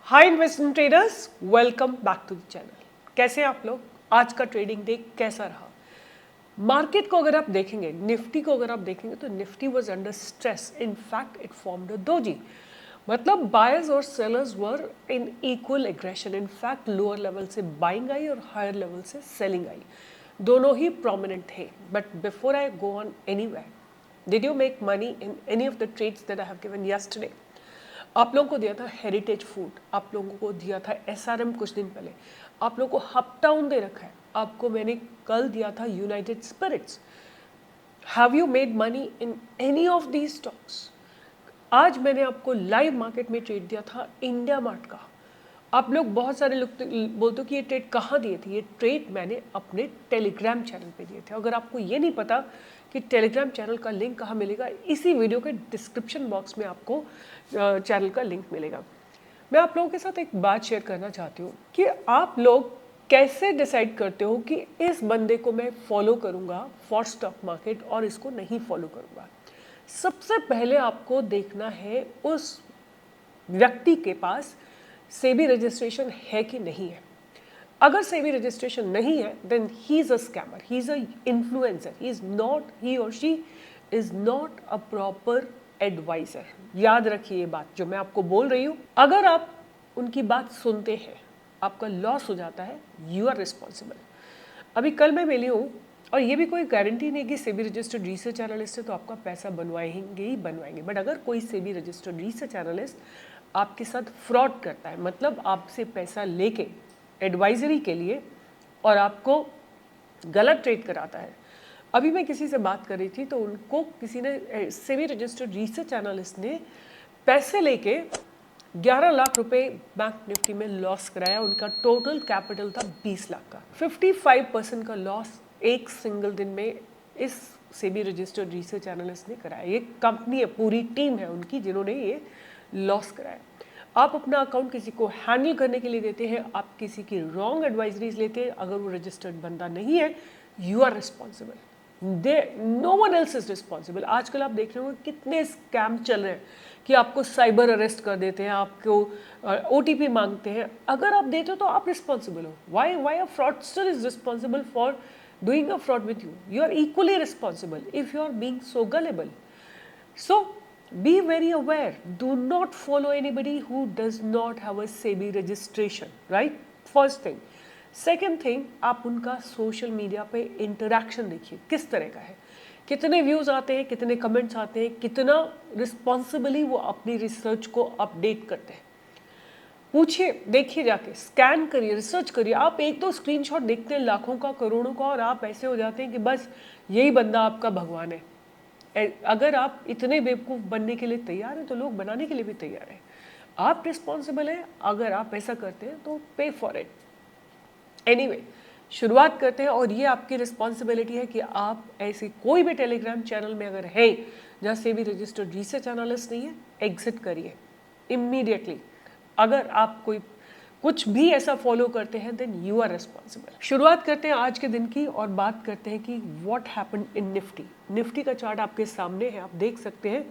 Hi investment traders, welcome back to the channel. कैसे हैं आप लोग? आज का ट्रेडिंग डे कैसा रहा? मार्केट को अगर आप देखेंगे, निफ्टी को अगर आप देखेंगे तो Nifty was under stress. In fact it formed a doji, मतलब बायर्स और sellers were in equal aggression. In fact lower level से बाइंग आई और हायर लेवल से सेलिंग आई, दोनों ही प्रोमिनेंट थे। But before I go on anywhere, did you make money in any of the trades that I have given yesterday? आप लोगों को दिया था हेरिटेज फूड, आप लोगों को दिया था एसआरएम कुछ दिन पहले, आप लोगों को हपटाउन दे रखा है, आपको मैंने कल दिया था United Spirits. Have you made money in any of these stocks? आज मैंने आपको लाइव मार्केट में ट्रेड दिया था इंडिया मार्ट का। आप लोग बहुत सारे लोग बोलते हो कि ये ट्रेड कहाँ दिए थे। ये ट्रेड मैंने अपने टेलीग्राम चैनल पे दिए थे। अगर आपको ये नहीं पता कि टेलीग्राम चैनल का लिंक कहाँ मिलेगा, इसी वीडियो के डिस्क्रिप्शन बॉक्स में आपको चैनल का लिंक मिलेगा। मैं आप लोगों के साथ एक बात शेयर करना चाहती हूँ कि आप लोग कैसे डिसाइड करते हो कि इस बंदे को मैं फॉलो करूँगा फॉर स्टॉक मार्केट और इसको नहीं फॉलो करूँगा। सबसे पहले आपको देखना है उस व्यक्ति के पास सेबी रजिस्ट्रेशन है कि नहीं है। अगर सेबी रजिस्ट्रेशन नहीं है then he is a scammer, he is a influencer, he और she is not a proper advisor. याद रखिए ये बात जो मैं आपको बोल रही हूँ। अगर आप उनकी बात सुनते हैं, आपका लॉस हो जाता है, यू आर रिस्पॉन्सिबल। अभी कल मैं मिली हूँ और ये भी कोई गारंटी नहीं कि सेबी रजिस्टर्ड रिसर्च एनालिस्ट है तो आपका पैसा बनवाएंगे ही बनवाएंगे। बट अगर कोई सेबी रजिस्टर्ड रिसर्च एनालिस्ट आपके साथ फ्रॉड करता है, मतलब आपसे पैसा लेके एडवाइजरी के लिए और आपको गलत ट्रेड कराता है। अभी मैं किसी से बात कर रही थी तो उनको किसी ने, सेबी रजिस्टर्ड रिसर्च एनालिस्ट ने पैसे लेके 11 लाख रुपए बैंक निफ्टी में लॉस कराया। उनका टोटल कैपिटल था 20 लाख का। 55% का लॉस एक सिंगल दिन में इस सेबी रजिस्टर्ड रिसर्च एनालिस्ट ने कराया। ये कंपनी है, पूरी टीम है उनकी जिन्होंने ये लॉस कराया। आप अपना अकाउंट किसी को हैंडल करने के लिए देते हैं, आप किसी की रॉन्ग एडवाइजरीज लेते हैं, अगर वो रजिस्टर्ड बंदा नहीं है, you are responsible. No one else is responsible. आजकल आप देख रहे हो कितने स्कैम चल रहे हैं कि आपको साइबर अरेस्ट कर देते हैं, आपको ओटीपी मांगते हैं। अगर आप देते हो तो आप रिस्पॉन्सिबल हो। Why a fraudster is responsible for doing a fraud with you? You are equally responsible if you are being so gullible. So be very aware. Do not follow anybody who does not have a SEBI registration, right? First thing. Second thing, आप उनका social media पे interaction देखिए किस तरह का है, कितने views आते हैं, कितने कमेंट्स आते हैं, कितना रिस्पॉन्सिबली वो अपनी रिसर्च को अपडेट करते हैं। पूछिए, देखिए, जाके स्कैन करिए, रिसर्च करिए। आप एक तो स्क्रीनशॉट देखते हैं लाखों का, करोड़ों का, और आप ऐसे हो जाते हैं कि बस यही बंदा आपका भगवान है। अगर आप इतने बेवकूफ़ बनने के लिए तैयार हैं तो लोग बनाने के लिए भी तैयार हैं। आप रिस्पॉन्सिबल हैं। अगर आप ऐसा करते हैं तो पे फॉर इट। एनीवे, शुरुआत करते हैं। और ये आपकी रिस्पॉन्सिबिलिटी है कि आप ऐसे कोई भी टेलीग्राम चैनल में अगर है जहाँ से भी रजिस्टर्ड रिसर्च एनालिस्ट नहीं है, एग्जिट करिए इमीडिएटली। अगर आप कोई कुछ भी ऐसा फॉलो करते हैं देन यू आर रिस्पॉन्सिबल। शुरुआत करते हैं आज के दिन की और बात करते हैं कि what happened in Nifty. Nifty का चार्ट आपके सामने है, आप देख सकते हैं।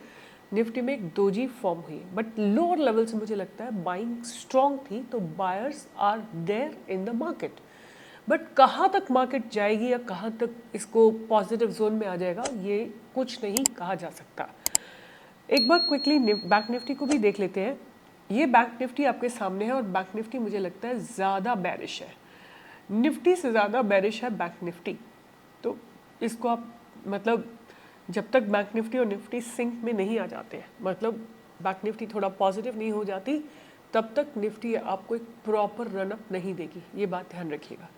निफ्टी में एक दोजी फॉर्म हुई, बट लोअर लेवल से मुझे लगता है बाइंग स्ट्रॉन्ग थी, तो buyers are there in the market. But कहाँ तक मार्केट जाएगी या कहाँ तक इसको पॉजिटिव जोन में आ जाएगा, ये कुछ नहीं कहा जा सकता। एक बार क्विकली बैंक निफ्टी को भी देख लेते हैं। ये बैंक निफ्टी आपके सामने है और बैंक निफ्टी मुझे लगता है ज़्यादा बैरिश है, निफ्टी से ज़्यादा बैरिश है बैंक निफ्टी। तो इसको आप, मतलब जब तक बैंक निफ्टी और निफ्टी सिंक में नहीं आ जाते हैं, मतलब बैंक निफ्टी थोड़ा पॉजिटिव नहीं हो जाती, तब तक निफ्टी आपको एक प्रॉपर रनअप नहीं देगी। ये बात ध्यान रखिएगा।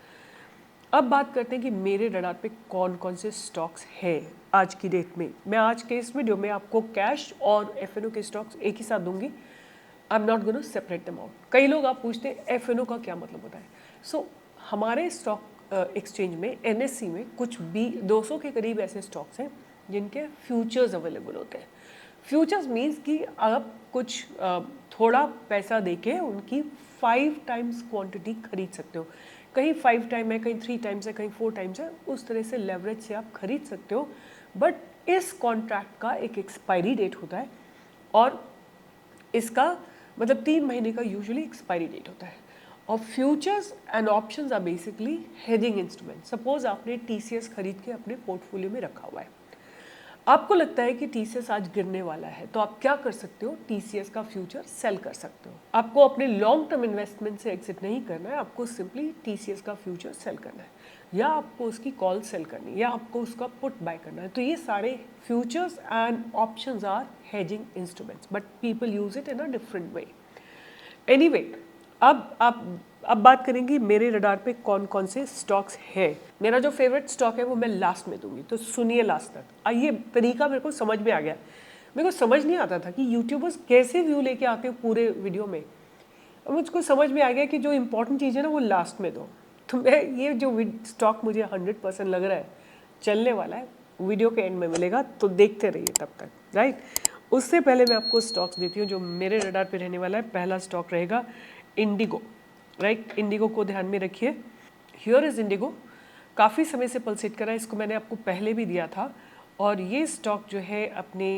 अब बात करते हैं कि मेरे रडार पे कौन कौन से स्टॉक्स हैं आज की डेट में। मैं आज के इस वीडियो में आपको कैश और एफएनओ के स्टॉक्स एक ही साथ दूंगी। I am not gonna separate them out. कई लोग आप पूछते हैं एफएनओ का क्या मतलब होता है। सो हमारे स्टॉक एक्सचेंज में, एनएससी में, कुछ भी 200 के करीब ऐसे स्टॉक्स हैं जिनके फ्यूचर्स अवेलेबल होते हैं। फ्यूचर्स मीन्स कि आप कुछ थोड़ा पैसा देके उनकी 5 टाइम्स क्वांटिटी खरीद सकते हो। कहीं 5 टाइम है, कहीं 3 टाइम्स है, कहीं 4 टाइम्स है। उस तरह से लेवरेज से आप खरीद सकते हो। बट इस कॉन्ट्रैक्ट का एक एक्सपायरी डेट होता है और इसका मतलब 3 महीने का यूजुअली एक्सपायरी डेट होता है। और futures and options are basically hedging instrument. Suppose आपने TCS खरीद के अपने पोर्टफोलियो में रखा हुआ है, आपको लगता है कि TCS आज गिरने वाला है, तो आप क्या कर सकते हो, TCS का फ्यूचर सेल कर सकते हो। आपको अपने लॉन्ग टर्म इन्वेस्टमेंट से एग्जिट नहीं करना है, आपको सिंपली TCS का फ्यूचर सेल करना है, या आपको उसकी कॉल सेल करनी है, या आपको उसका पुट बाय करना है। तो ये सारे futures and options are hedging instruments, but people use it in a different way. Anyway, अब बात करेंगे मेरे रडार पे कौन कौन से स्टॉक्स है। मेरा जो फेवरेट स्टॉक है वो मैं लास्ट में दूंगी, तो सुनिए लास्ट तक। ये तरीका मेरे को समझ में आ गया। मेरे को समझ नहीं आता था कि यूट्यूबर्स कैसे व्यू लेके आते हैं पूरे वीडियो में। अब मुझको समझ में आ गया कि जो इंपॉर्टेंट चीज़ है ना वो लास्ट में दो। तो मैं ये जो स्टॉक मुझे 100% लग रहा है चलने वाला है, वीडियो के एंड में मिलेगा, तो देखते रहिए तब तक, राइट। उससे पहले मैं आपको स्टॉक्स देती हूँ जो मेरे रडार पे रहने वाला है। पहला स्टॉक रहेगा इंडिगो, राइट। इंडिगो को ध्यान में रखिए। हियर इज इंडिगो, काफ़ी समय से पल्सेट कर रहा है, इसको मैंने आपको पहले भी दिया था। और ये स्टॉक जो है अपने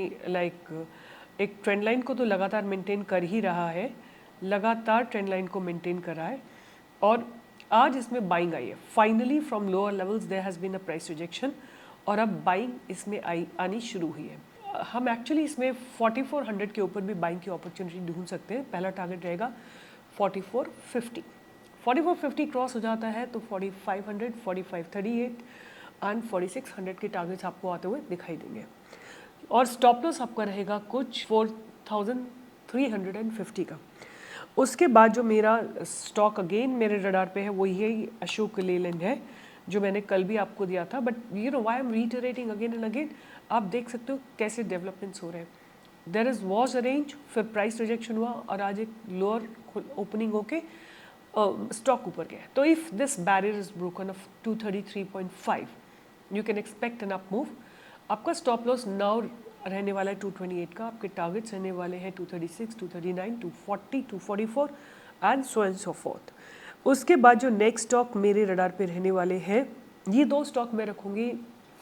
एक ट्रेंड लाइन को तो लगातार मेंटेन कर ही रहा है, लगातार ट्रेंड लाइन को मेंटेन कर रहा है। और आज इसमें बाइंग आई है finally from lower levels, there has been a price rejection, और अब बाइंग इसमें आनी शुरू हुई है। हम एक्चुअली इसमें 4400 के ऊपर भी बाइंग की अपॉर्चुनिटी ढूंढ सकते हैं। पहला टारगेट रहेगा 4450। 4450 क्रॉस हो जाता है तो 4500, 4538 एंड 4600 के टारगेट्स आपको आते हुए दिखाई देंगे। और स्टॉप लॉस आपका रहेगा कुछ 4350 का। उसके बाद जो मेरा स्टॉक अगेन मेरे रडार पे है वो यही अशोक लेलैंड है, जो मैंने कल भी आपको दिया था। But you know why I am reiterating again and again, आप देख सकते हो कैसे डेवलपमेंट्स हो रहे हैं। There is was a range, फिर प्राइस रिजेक्शन हुआ और आज एक लोअर ओपनिंग होके स्टॉक ऊपर गया। तो if this barrier is broken of 233.5, you can expect an up move. आपका स्टॉप लॉस नाउ रहने वाला है 228 का, आपके टारगेट्स रहने वाले हैं 236, 239, 240, 244 and so and so fourth. उसके बाद जो नेक्स्ट स्टॉक मेरे रडार पे रहने वाले हैं, ये 2 स्टॉक मैं रखूंगी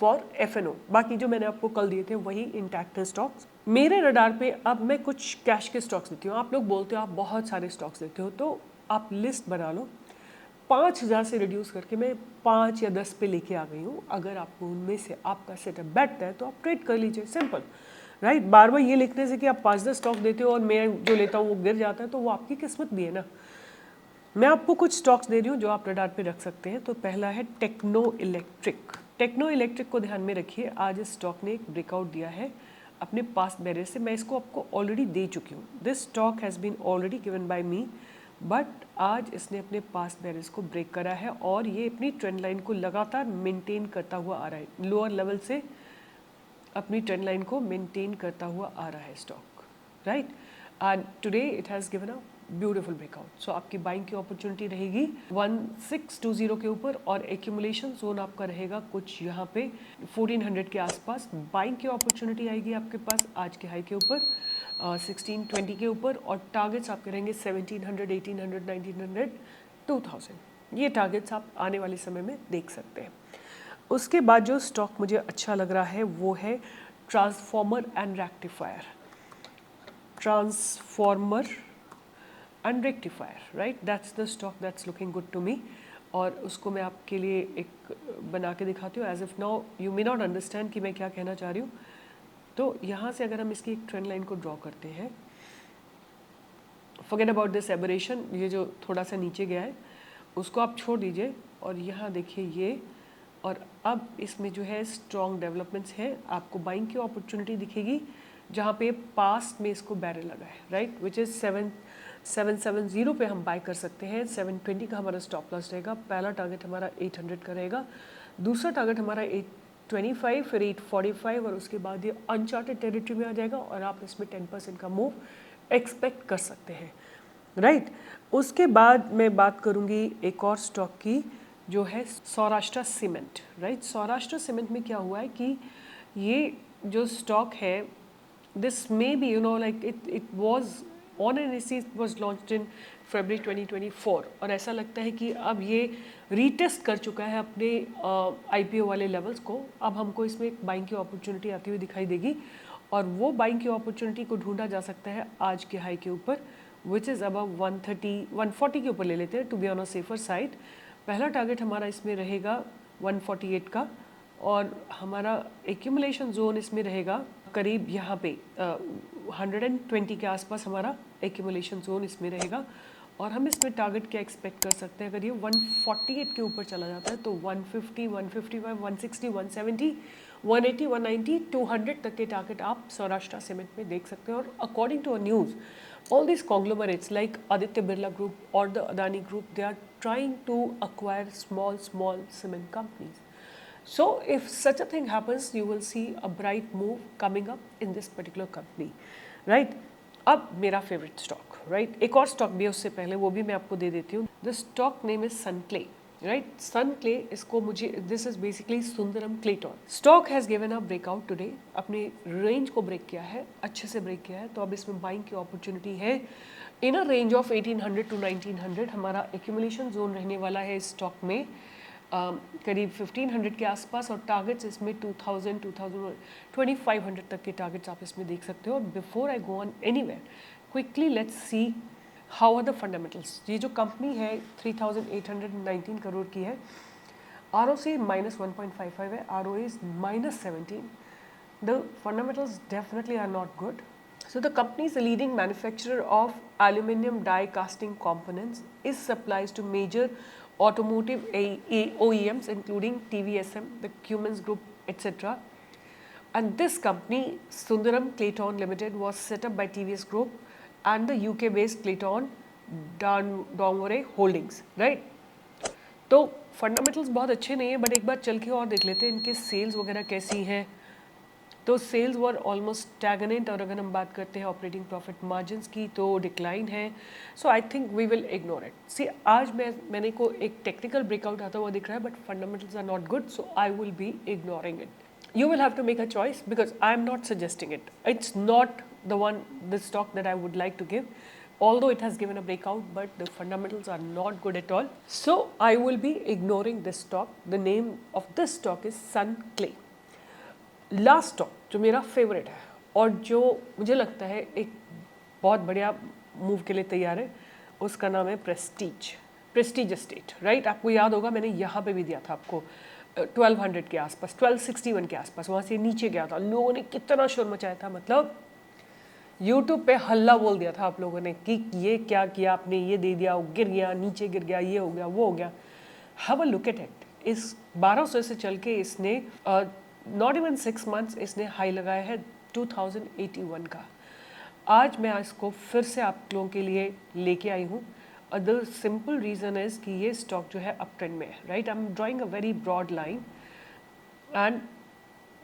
फॉर FNO। बाकी जो मैंने आपको कल दिए थे वही इंटैक्ट है स्टॉक्स मेरे रडार पे। अब मैं कुछ कैश के स्टॉक्स देती हूँ। आप लोग बोलते हो आप बहुत सारे स्टॉक्स देते हो, तो आप लिस्ट बना लो। 5000 से रिड्यूस करके मैं 5 या 10 पे लेके आ गई हूँ। अगर आपको उनमें से आपका सेटअप बैठता है तो आप ट्रेड कर लीजिए, सिंपल, राइट। बार बार ये लिखने से कि आप 5-10 स्टॉक देते हो और मैं जो लेता हूँ वो गिर जाता है, तो वो आपकी किस्मत भी है ना। मैं आपको कुछ स्टॉक्स दे रही हूँ जो आप रडार पे रख सकते हैं। तो पहला है टेक्नो इलेक्ट्रिक। टेक्नो इलेक्ट्रिक को ध्यान में रखिए। आज इस स्टॉक ने एक ब्रेकआउट दिया है अपने पास्ट बैरियर से। मैं इसको आपको ऑलरेडी दे चुकी हूँ। This stock has been already given by me, but आज इसने अपने पास्ट बैरियर्स को ब्रेक करा है और ये अपनी ट्रेंड लाइन को लगातार मेंटेन करता हुआ आ रहा है। लोअर लेवल से अपनी ट्रेंड लाइन को मेंटेन करता हुआ आ रहा है stock, right. And today it has given a beautiful breakout. So आपकी बाइंग की अपॉर्चुनिटी रहेगी 1620 के ऊपर, और एक्यूमुलेशन जोन आपका रहेगा कुछ यहाँ पे 1400 के आसपास। बाइंग की अपॉर्चुनिटी आएगी आपके पास आज के हाई के ऊपर 1620 के ऊपर, और टारगेट्स आपके रहेंगे 1700, 1800, 1900, 2000। ये टारगेट्स आप आने वाले समय में देख सकते हैं। उसके बाद जो स्टॉक मुझे अच्छा लग रहा है वो है transformer and rectifier. Transformer and rectifier, right, that's the stock that's looking good to me. और उसको मैं आपके लिए एक बना के दिखाती हूँ। As if now you may not understand कि मैं क्या कहना चाह रही हूँ। तो यहाँ से अगर हम इसकी एक ट्रेंड लाइन को ड्रॉ करते हैं, फॉरगेट अबाउट दिस एबरेशन, ये जो थोड़ा सा नीचे गया है उसको आप छोड़ दीजिए, और यहाँ देखिए ये, और अब इसमें जो है स्ट्रॉन्ग डेवलपमेंट्स हैं। आपको बाइंग की अपॉर्चुनिटी दिखेगी जहाँ पे पास्ट में इसको बैरल लगा है, राइट, विच इज़ 770 पे हम बाय कर सकते हैं। 720 का हमारा स्टॉप लॉस रहेगा। पहला टारगेट हमारा 800 का रहेगा, दूसरा टारगेट हमारा 825, फिर 845, और उसके बाद ये अनचार्टेड टेरिटरी में आ जाएगा और आप इसमें 10% का मूव एक्सपेक्ट कर सकते हैं, राइट। उसके बाद मैं बात करूँगी एक और स्टॉक की जो है Saurashtra cement, right. Saurashtra cement में क्या हुआ है कि ये जो स्टॉक है, this may be you know like it was on NSE, was launched in February 2024, और ऐसा लगता है कि अब ये रीटेस्ट कर चुका है अपने IPO वाले लेवल्स को। अब हमको इसमें एक बाइंग की अपॉर्चुनिटी आती हुई दिखाई देगी, और वो बाइंग की अपॉर्चुनिटी को ढूंढा जा सकता है आज के हाई के ऊपर विच इज़ अबव 130 140 के ऊपर ले लेते हैं to be on a safer side. पहला टारगेट हमारा इसमें रहेगा 148 का, और हमारा एक्यूमुलेशन जोन इसमें रहेगा करीब यहाँ पे 120 के आसपास हमारा एक्यूमुलेशन जोन इसमें रहेगा। और हम इसमें टारगेट क्या एक्सपेक्ट कर सकते हैं, अगर ये 148 के ऊपर चला जाता है तो 150, 155, 160, 170, 180, 190, 200 तक के टारगेट आप सौराष्ट्र सीमेंट में देख सकते हैं। और according to a news, all these conglomerates like Aditya Birla Group or the Adani Group, they are trying to acquire small cement companies. So if such a thing happens, you will see a bright move coming up in this particular company, right? अब मेरा favourite stock, right, एक और stock भी है उससे पहले, वो भी मैं आपको दे देती हूँ। The stock name is Sunclay, right, Sunclay. इसको मुझे, this is basically Sundaram Clayton. Stock has given a breakout today, अपने रेंज को ब्रेक किया है, अच्छे से ब्रेक किया है, तो अब इसमें बाइंग की अपॉर्चुनिटी है इन अ रेंज ऑफ 1800 टू 1900। हमारा एक्यूमुलेशन जोन रहने वाला है इस स्टॉक में करीब 1500 के आसपास, और टारगेट्स इसमें 2000, 2500 तक के टारगेट्स आप इसमें देख सकते हो। और before I go on anywhere, quickly let's see how are the fundamentals. ये जो कंपनी है 3819 करोड़ की है, ROC -1.55 है, ROA is -17. The fundamentals definitely are not good. So the company is a leading manufacturer of aluminum die casting components, is supplies to major automotive OEMs including TVSM, the Cummins Group, etc. And this company, Sundaram Clayton Limited, was set up by TVS Group and the UK-based Clayton Dongore Holdings, right? तो fundamentals बहुत अच्छे नहीं है, but एक बार चल के और देख लेते हैं इनके सेल्स वगैरह कैसी हैं। तो सेल्स वर ऑलमोस्ट स्टैगनेंट, और अगर हम बात करते हैं ऑपरेटिंग प्रॉफिट मार्जिन्स की तो डिक्लाइन है। So I think we will ignore it. See, आज मैंने को एक टेक्निकल ब्रेकआउट आता हुआ दिख रहा है, but fundamentals are not good, so I will be ignoring it. You will have to make a choice because I am not suggesting it. It's not the stock that I would like to give, although it has given a breakout, but the fundamentals are not good at all. So I will be ignoring this stock. The name of this stock is Sunclay. Last stock जो मेरा favourite है और जो मुझे लगता है एक बहुत बढ़िया मूव के लिए तैयार है, उसका नाम है प्रेस्टीज एस्टेट, राइट। आपको याद होगा मैंने यहाँ पे भी दिया था आपको 1200 के आसपास, 1261 के आसपास, वहाँ से नीचे गया था। लोगों ने कितना शोर मचाया था, मतलब यूट्यूब पे हल्ला बोल दिया था आप लोगों ने कि ये क्या किया आपने, ये दे दिया, वो गिर गया, नीचे गिर गया, ये हो गया, वो हो गया। Have a look at it. इस 1200 से चल के इसने नॉट इवन 6 मंथ्स इसने हाई लगाया है 2081 का। आज मैं इसको फिर से आप लोगों के लिए लेके आई हूँ। द सिंपल रीज़न इज़ कि ये स्टॉक जो है अप ट्रेंड में है, right. I am drawing a very broad line and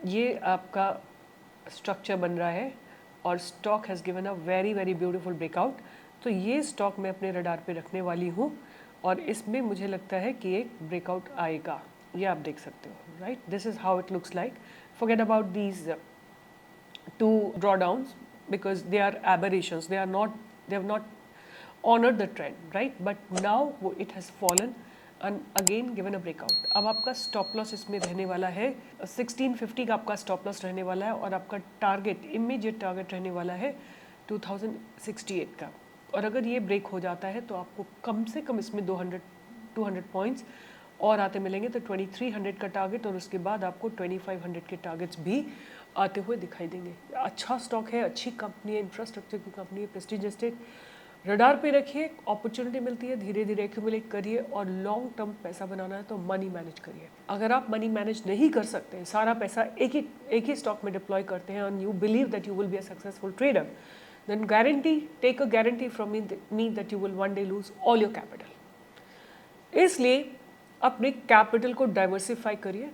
ये आपका स्ट्रक्चर बन रहा है और stock has given a very very beautiful breakout. तो ये स्टॉक मैं अपने रडार पे रखने वाली हूँ और इसमें मुझे लगता है कि एक ब्रेकआउट आएगा, ये आप देख सकते हो, right. This is how it looks like. Forget about these two drawdowns because they are aberrations, they have not honoured the trend, right. But now it has fallen and again given a breakout. अब आपका stop loss इसमें रहने वाला है 1650 का आपका stop loss रहने वाला है और आपका टारगेट, इमीडिएट टारगेट रहने वाला है 2068 का। और अगर ये ब्रेक हो जाता है तो आपको कम से कम इसमें 200 पॉइंट्स और आते मिलेंगे, तो 2300 का टारगेट और उसके बाद आपको 2500 के टारगेट्स भी आते हुए दिखाई देंगे। अच्छा स्टॉक है, अच्छी कंपनी है, इंफ्रास्ट्रक्चर की कंपनी है, प्रेस्टीज एस्टेट। रडार पे रखिए, अपॉर्चुनिटी मिलती है, धीरे धीरे एक्यूमुलेट करिए और लॉन्ग टर्म पैसा बनाना है तो मनी मैनेज करिए। अगर आप मनी मैनेज नहीं कर सकते, सारा पैसा एक ही स्टॉक में डिप्लॉय करते हैं and you believe that you will be a successful trader, then take a guarantee from me that you will one day lose all your capital. इसलिए अपने कैपिटल को डाइवर्सिफाई करिए,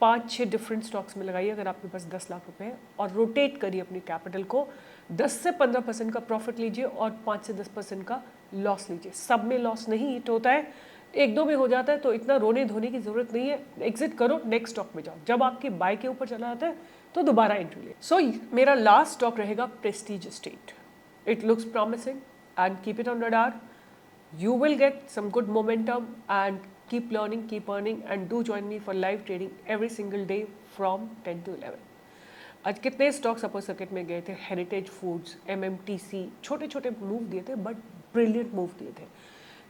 5-6 डिफरेंट स्टॉक्स में लगाइए अगर आपके पास 10 लाख रुपए है, और रोटेट करिए अपनी कैपिटल को। 10 से 15% का प्रॉफिट लीजिए और 5 से 10% का लॉस लीजिए। सब में लॉस नहीं हिट होता है, एक दो में हो जाता है, तो इतना रोने धोने की जरूरत नहीं है। एग्जिट करो, नेक्स्ट स्टॉक में जाओ। जब आपकी बाय के ऊपर चला जाता है तो दोबारा एंट्री ले। सो मेरा लास्ट स्टॉक रहेगा Prestige estate. It looks promising and keep it on radar. You will get some good momentum and keep learning, keep earning, and do join me for live trading every single day from 10 to 11. आज कितने stocks upper circuit में गए थे, heritage foods, MMTC, छोटे छोटे move दिए थे but brilliant move दिए थे।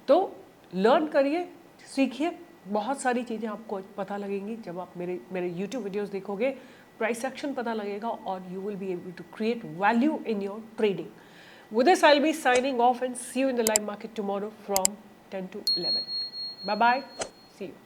तो लर्न करिए, सीखिए, बहुत सारी चीज़ें आपको पता लगेंगी जब आप मेरे यूट्यूब वीडियोस देखोगे, प्राइस एक्शन पता लगेगा और you will be able to create value in your trading. With this, I'll be signing off and see you in the live market tomorrow from 10 to 11. Bye bye. See you.